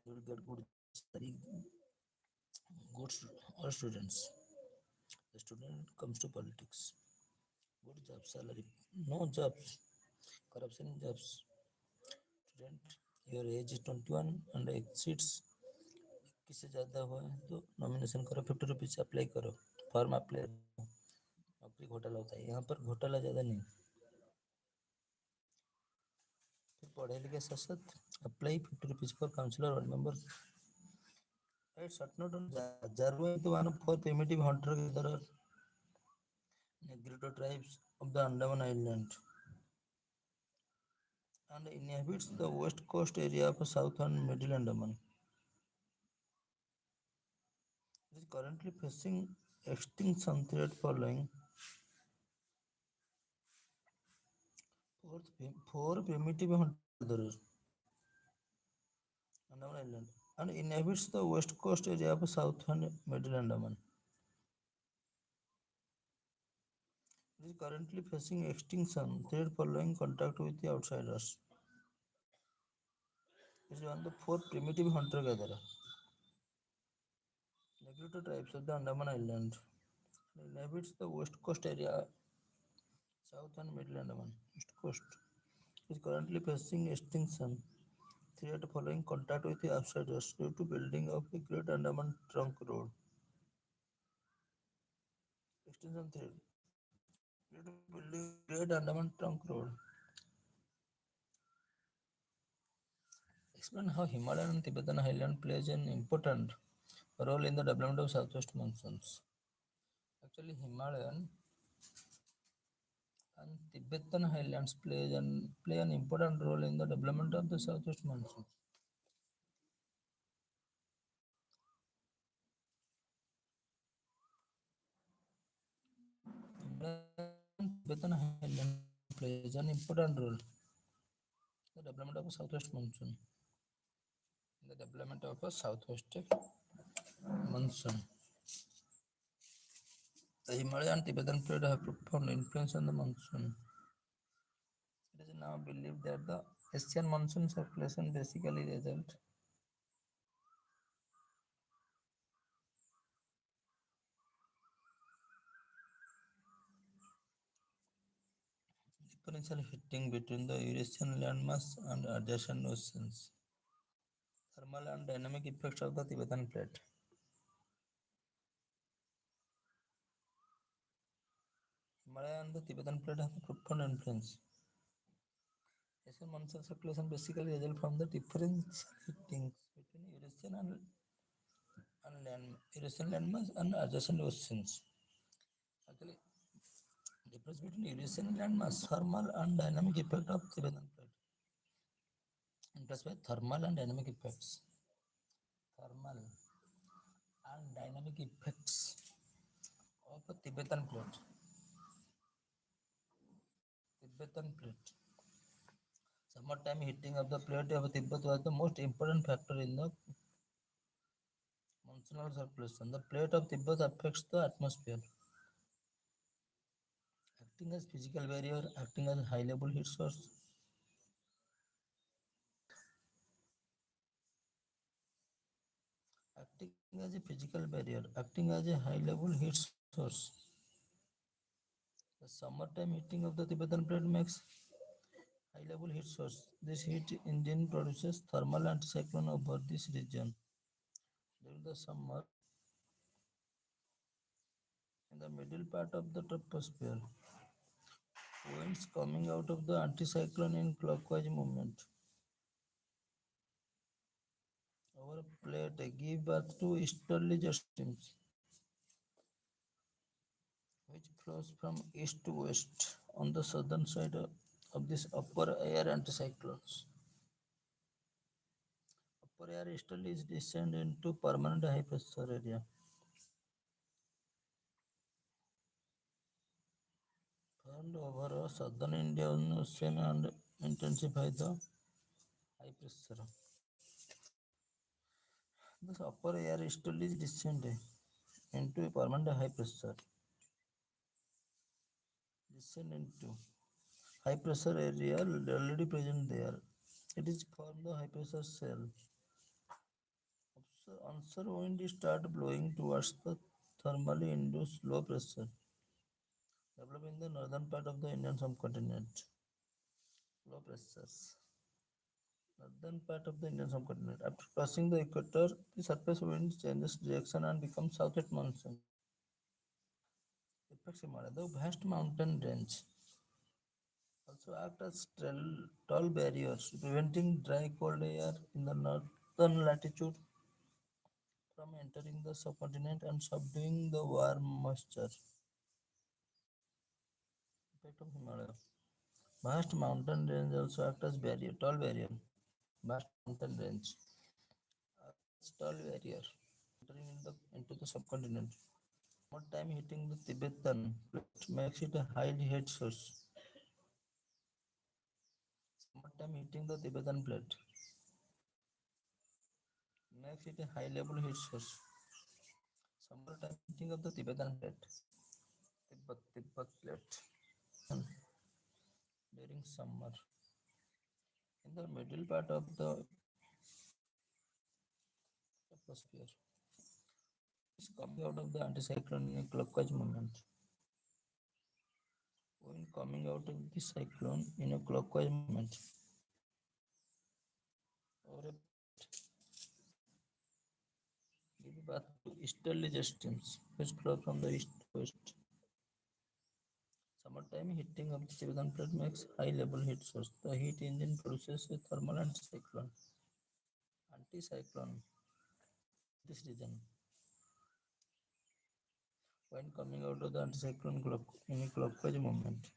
and you will get good salary, good all students. The student comes to politics, good job salary, no jobs, corruption in jobs. Student, your age is 21 and exceeds इक्कीस से ज़्यादा हुआ है तो nomination करो, 50 rupees apply करो, form apply करो। नौकरी घोटाला होता है, यहाँ पर घोटाला ज़्यादा नहीं। फिर पढ़े लिखे साथ साथ apply 50 rupees for councillor ward member. Right, short note on Jarawas is one of four primitive hunter-gatherer Negrito tribes of the Andaman Island and inhabits the west coast area of South and Middle Andaman. It is currently facing extinction threat following four primitive hunter-gatherers Andaman Island and inhabits the west coast area of South and Middle Andaman. It is currently facing extinction threat following contact with the outsiders. It is one of the four primitive hunter-gatherers Negrito tribes of the Andaman Island and inhabits the west coast area, South and Middle Andaman. West coast is currently facing extinction threat following contact with the outsiders due to building of the Great Andaman Trunk Road. Extinction threat due to building of the Great Andaman Trunk Road. Explain how Himalayan and Tibetan highland plays an important role in the development of southwest monsoons. Actually, Himalayan and Tibetan highlands play an important role in the development of the southwest monsoon. Himalayan Tibetan highlands plays an important role in the development of a southwest monsoon. In the development of a southwest monsoon. The Himalayan Tibetan plate have profound influence on the monsoon. It is now believed that the Asian monsoon circulation basically result differential heating between the Eurasian landmass and adjacent oceans. Thermal and dynamic effects of the Tibetan plate. Himalaya and the Tibetan plate have a profound influence. Asian monsoon circulation basically results from the differential heating between Eurasian landmass and adjacent oceans. Actually, difference between Eurasian landmass, thermal and dynamic effect of Tibetan plate. Interest by thermal and dynamic effects. Thermal and dynamic effects of a Tibetan plate. Tibetan plate. Summertime heating of the plate of Tibet was the most important factor in the monsoonal circulation. The plate of Tibet affects the atmosphere, acting as physical barrier, acting as high level heat source, acting as a physical barrier, acting as a high level heat source. The summertime heating of the Tibetan plate makes high level heat source. This heat engine produces thermal anticyclone over this region. During the summer, in the middle part of the troposphere, winds coming out of the anticyclone in clockwise movement over plate give birth to easterly jet streams, which flows from east to west on the southern side of this upper air anticyclones. Upper air easterly descend into permanent high pressure area formed over southern Indian Ocean and intensify the high pressure. This upper air easterly descend into a permanent high pressure. Descend into high pressure area already present there. It is formed the high pressure cell. So onshore wind start blowing towards the thermally induced low pressure developing in the northern part of the Indian subcontinent. Low pressures. Northern part of the Indian subcontinent. After crossing the equator, the surface wind changes direction and becomes south at monsoon. Effects Himalaya. The vast mountain range also act as tall barriers, preventing dry cold air in the northern latitude from entering the subcontinent and subduing the warm moisture. Effect of Himalaya. Vast mountain range also act as barrier, tall barrier. Vast mountain range act as tall barrier, entering into the subcontinent. More time hitting the Tibetan plate makes it a high heat source. More time hitting the Tibetan plate makes it a high level heat source. Summer time heating of the Tibetan plate. Tibet plate. During summer. In the middle part of the atmosphere. Is coming out of the anticyclone in a clockwise movement. Wind coming out of the cyclone in a clockwise movement over a give birth to easterly jet streams which flow from the east to west. Summertime heating of the Tibetan plate makes high level heat source. The heat engine produces a thermal anticyclone. Anticyclone in this region. Wind coming out of the anticyclone in a clockwise movement.